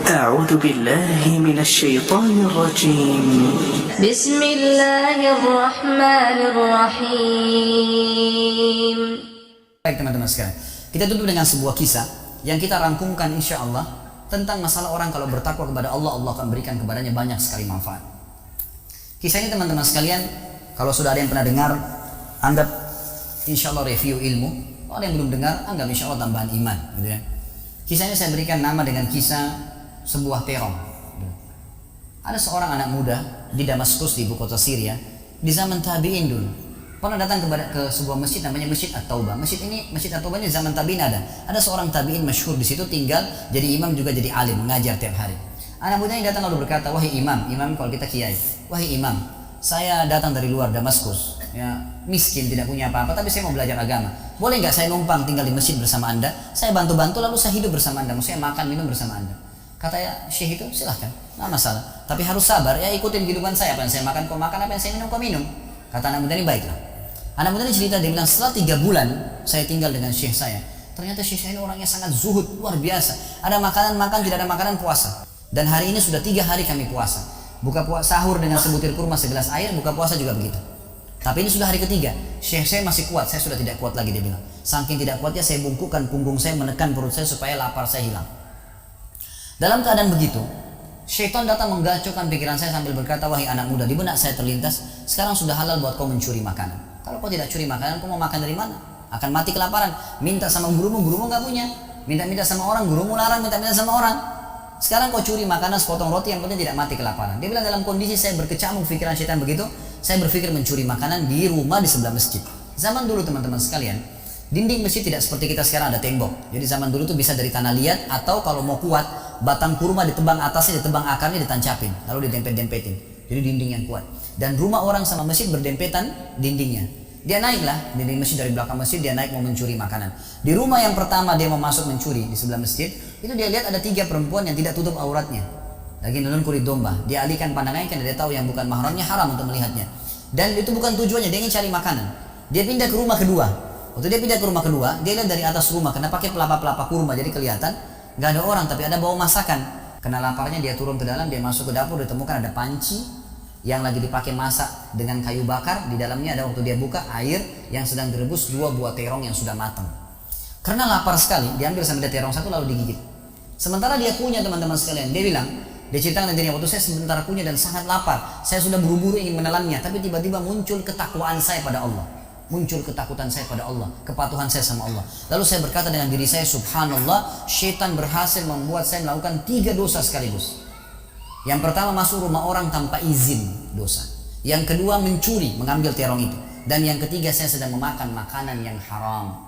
أعوذ بالله من الشيطان الرجيم. بسم الله الرحمن الرحيم. Baik teman-teman sekalian, kita tutup dengan sebuah kisah yang kita rangkumkan insya Allah tentang masalah orang kalau bertakwa kepada Allah, Allah akan berikan kepadanya banyak sekali manfaat. Kisah ini teman-teman sekalian, kalau sudah ada yang pernah dengar, anggap insya Allah review ilmu. Kalau yang belum dengar, anggap insya Allah tambahan iman, gitu ya. Kisah ini saya berikan nama dengan kisah sebuah terong. Ada seorang anak muda di Damaskus, di ibu kota Syria, di zaman tabi'in dulu, pernah datang ke sebuah masjid namanya Masjid At-Taubah. Masjid At-Taubah ini zaman tabi'in ada. Ada seorang tabi'in masyhur di situ tinggal, jadi imam juga jadi alim, mengajar tiap hari. Anak muda ini datang lalu berkata, "Wahai imam," imam kalau kita kiai, "Wahai imam, saya datang dari luar Damaskus, ya miskin, tidak punya apa-apa, tapi saya mau belajar agama. Boleh nggak saya numpang tinggal di masjid bersama anda? Saya bantu-bantu lalu saya hidup bersama anda, maksudnya makan minum bersama anda." Kata ya syekh itu, "Silahkan, nggak masalah. Tapi harus sabar, ya ikutin kehidupan saya. Apa yang saya makan kau makan, apa yang saya minum kau minum." Kata anak muda ini, "Baiklah." Anak muda ini cerita, dia bilang, "Setelah 3 bulan saya tinggal dengan syekh saya. Ternyata syekh saya ini orangnya sangat zuhud, luar biasa. Ada makanan makan, tidak ada makanan puasa. Dan hari ini sudah 3 hari kami puasa. Buka puasa sahur dengan sebutir kurma segelas air, buka puasa juga begitu. Tapi ini sudah hari ketiga, syekh saya masih kuat, saya sudah tidak kuat lagi," dia bilang. "Saking tidak kuatnya saya bungkukkan punggung saya, menekan perut saya supaya lapar saya hilang." Dalam keadaan begitu, syaitan datang menggacaukan pikiran saya sambil berkata, "Wahai anak muda," di benak saya terlintas, "sekarang sudah halal buat kau mencuri makanan. Kalau kau tidak curi makanan, kau mau makan dari mana? Akan mati kelaparan. Minta sama gurumu, gurumu nggak punya. Minta-minta sama orang, gurumu larang minta-minta sama orang. Sekarang kau curi makanan sepotong roti, yang penting tidak mati kelaparan." Dia bilang, dalam kondisi saya berkecamuk pikiran syaitan begitu, saya berpikir mencuri makanan di rumah di sebelah masjid. Zaman dulu teman-teman sekalian, dinding masjid tidak seperti kita sekarang ada tembok. Jadi zaman dulu tuh bisa dari tanah liat, atau kalau mau kuat, batang kurma ditebang atasnya, ditebang akarnya, ditancapin, lalu didempet-dempetin. Jadi dinding yang kuat. Dan rumah orang sama masjid berdempetan dindingnya. Dia naiklah dinding masjid, dari belakang masjid dia naik mau mencuri makanan. Di rumah yang pertama dia mau masuk mencuri di sebelah masjid, itu dia lihat ada 3 perempuan yang tidak tutup auratnya, lagi nonton kulit domba. Dia alihkan pandangannya karena dia tahu yang bukan mahramnya haram untuk melihatnya. Dan itu bukan tujuannya, dia ingin cari makanan. Dia pindah ke rumah kedua. Waktu dia pindah ke rumah kedua, dia lihat dari atas rumah, karena pakai pelapa-pelapa kurma, jadi kelihatan nggak ada orang, tapi ada bau masakan. Karena laparnya dia turun ke dalam, dia masuk ke dapur, ditemukan ada panci yang lagi dipakai masak dengan kayu bakar. Di dalamnya ada, waktu dia buka, air yang sedang direbus 2 buah terong yang sudah matang. Karena lapar sekali, diambil sambil terong 1 lalu digigit. Sementara dia kunyah teman-teman sekalian, dia bilang, dia ceritakan nantinya, waktu saya sebentar kunyah dan sangat lapar, saya sudah buru-buru ingin menelannya, tapi tiba-tiba muncul ketakwaan saya pada Allah, muncul ketakutan saya pada Allah, kepatuhan saya sama Allah. Lalu saya berkata dengan diri saya, subhanallah, syaitan berhasil membuat saya melakukan 3 dosa sekaligus. Yang pertama, masuk rumah orang tanpa izin, dosa. Yang kedua, mencuri, mengambil terong itu. Dan yang ketiga, saya sedang memakan makanan yang haram.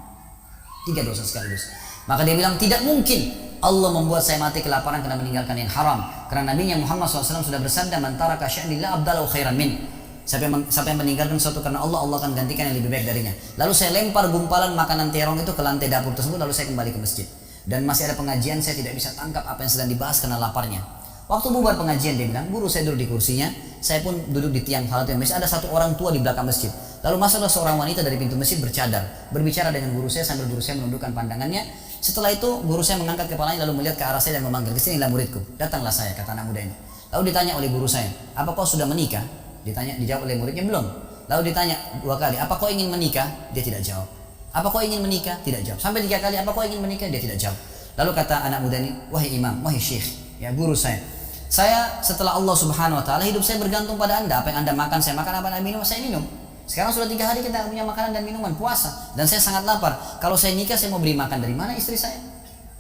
3 dosa sekaligus. Maka dia bilang, tidak mungkin Allah membuat saya mati kelaparan karena meninggalkan yang haram. Karena Nabi Muhammad SAW sudah bersabda, "Man taraka syai'an lillah abdalahu khairan min." Siapa yang meninggalkan sesuatu karena Allah, Allah akan gantikan yang lebih baik darinya. Lalu saya lempar gumpalan makanan terong itu ke lantai dapur tersebut, lalu saya kembali ke masjid. Dan masih ada pengajian, saya tidak bisa tangkap apa yang sedang dibahas karena laparnya. Waktu bubar pengajian, dia bilang, guru saya duduk di kursinya, saya pun duduk di tiang salat yang masjid. Ada 1 orang tua di belakang masjid. Lalu masuklah seorang wanita dari pintu masjid bercadar, berbicara dengan guru saya sambil guru saya menundukkan pandangannya. Setelah itu guru saya mengangkat kepalanya lalu melihat ke arah saya dan memanggil, "Kesinilah muridku." "Datanglah saya," kata anak muda ini. Lalu ditanya oleh guru saya, "Apa kau sudah menikah?" Dijawab oleh muridnya, "Belum." Lalu ditanya 2 kali, "Apa kau ingin menikah?" Dia tidak jawab. "Apa kau ingin menikah?" Tidak jawab. Sampai 3 kali, "Apa kau ingin menikah?" Dia tidak jawab. Lalu kata anak muda ini, "Wahai imam, wahai syekh, ya guru saya setelah Allah subhanahu wa ta'ala, hidup saya bergantung pada anda. Apa yang anda makan, saya makan. Apa yang anda minum, saya minum. Sekarang sudah 3 hari kita punya makanan dan minuman, puasa. Dan saya sangat lapar. Kalau saya nikah, saya mau beli makan dari mana istri saya?"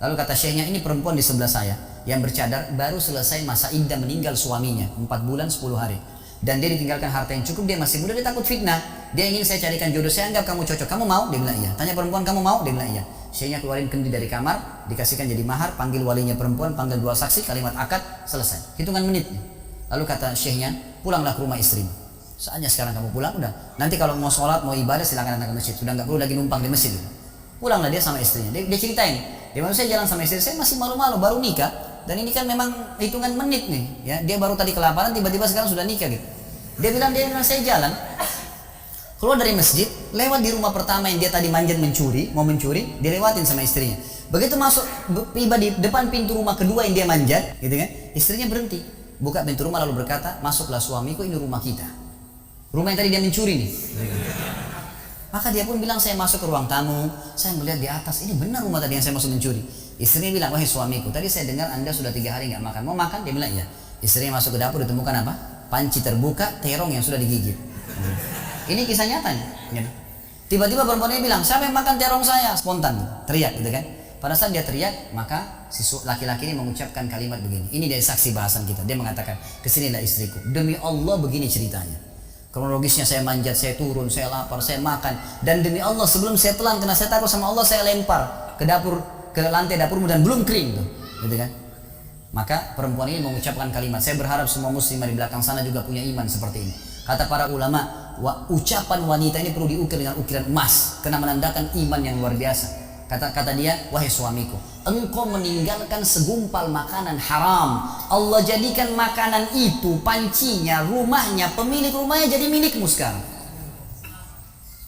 Lalu kata syekhnya, "Ini perempuan di sebelah saya yang bercadar, baru selesai masa iddah meninggal suaminya, 4 bulan 10 hari. Dan dia ditinggalkan harta yang cukup, dia masih muda, dia takut fitnah. Dia ingin saya carikan jodoh, saya anggap kamu cocok. Kamu mau?" Dia bilang iya. "Tanya perempuan, kamu mau?" Dia bilang iya. Syekhnya keluarin kendi dari kamar, dikasihkan jadi mahar, panggil walinya perempuan, panggil 2 saksi, kalimat akad, selesai. Hitungan menit. Lalu kata syekhnya, "Pulanglah ke rumah istrimu. Saatnya sekarang kamu pulang, udah. Nanti kalau mau sholat, mau ibadah, silakan datang ke masjid. Sudah nggak perlu lagi numpang di masjid." Pulanglah dia sama istrinya. Dia ceritain, "Di mana saya jalan sama istri saya masih malu-malu, baru nikah. Dan ini kan memang hitungan menit nih. Ya, dia baru tadi kelaparan, tiba-tiba sekarang sudah nikah gitu." Dia bilang, saya jalan, keluar dari masjid, lewat di rumah pertama yang dia tadi manjat mencuri, mau mencuri, dilewatin sama istrinya. Begitu masuk tiba di depan pintu rumah kedua yang dia manjat, gitu kan? Istrinya berhenti, buka pintu rumah lalu berkata, masuklah suamiku, ini rumah kita. Rumah yang tadi dia mencuri nih. Maka dia pun bilang, saya masuk ke ruang tamu, saya melihat di atas, ini benar rumah tadi yang saya masuk mencuri. Istrinya bilang, wahai suamiku, tadi saya dengar Anda sudah 3 hari nggak makan, mau makan? Dia bilang, iya. Istrinya masuk ke dapur, ditemukan apa? Panci terbuka, terong yang sudah digigit. Ini kisah nyata nih. Tiba-tiba perempuan ini bilang, siapa yang makan terong saya? Spontan, teriak gitu kan. Pada saat dia teriak, maka si laki-laki ini mengucapkan kalimat begini. Ini dari saksi bahasan kita. Dia mengatakan, kesinilah istriku. Demi Allah begini ceritanya. Kronologisnya saya manjat, saya turun, saya lapar, saya makan. Dan demi Allah sebelum saya telan, karena saya takut sama Allah, saya lempar ke dapur, ke lantai dapurmu dan belum kering tuh. Gitu kan. Maka perempuan ini mengucapkan kalimat. Saya berharap semua muslimah di belakang sana juga punya iman seperti ini. Kata para ulama, ucapan wanita ini perlu diukir dengan ukiran emas. Karena menandakan iman yang luar biasa. Kata dia, wahai suamiku, engkau meninggalkan segumpal makanan haram. Allah jadikan makanan itu, pancinya, rumahnya, pemilik rumahnya jadi milikmu sekarang.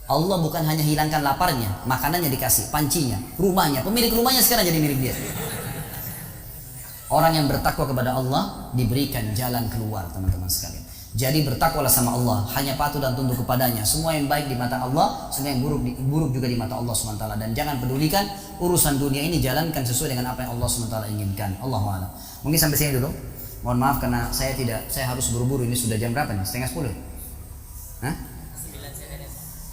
Allah bukan hanya hilangkan laparnya, makanannya dikasih, pancinya, rumahnya, pemilik rumahnya sekarang jadi milik dia. Orang yang bertakwa kepada Allah diberikan jalan keluar, teman-teman sekalian. Jadi bertakwalah sama Allah, hanya patuh dan tunduk kepadanya. Semua yang baik di mata Allah, semua yang buruk juga di mata Allah SWT. Dan jangan pedulikan urusan dunia ini, jalankan sesuai dengan apa yang Allah SWT inginkan. Allahu a'lam. Mungkin sampai sini dulu. Mohon maaf karena saya harus buru-buru. Ini sudah jam berapa nih? 9:30? Hah?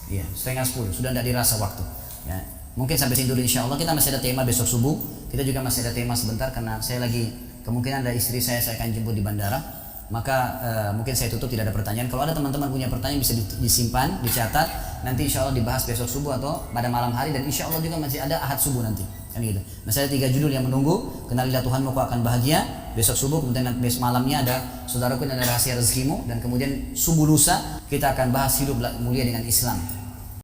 9. Iya, 9:30. Sudah tidak dirasa waktu. Ya. Mungkin sampai sini dulu insya Allah. Kita masih ada tema besok subuh. Kita juga masih ada tema sebentar karena saya lagi kemungkinan ada istri saya akan jemput di bandara. Maka mungkin saya tutup, tidak ada pertanyaan. Kalau ada teman-teman punya pertanyaan bisa disimpan, dicatat. Nanti insya Allah dibahas besok subuh atau pada malam hari. Dan insya Allah juga masih ada ahad subuh nanti. Kan gitu. Masih ada 3 judul yang menunggu. Kenalilah Tuhanmu kau akan bahagia. Besok subuh, kemudian besok malamnya ada saudaraku dan ada rahasia rezekimu. Dan kemudian subuh lusa kita akan bahas hidup mulia dengan Islam.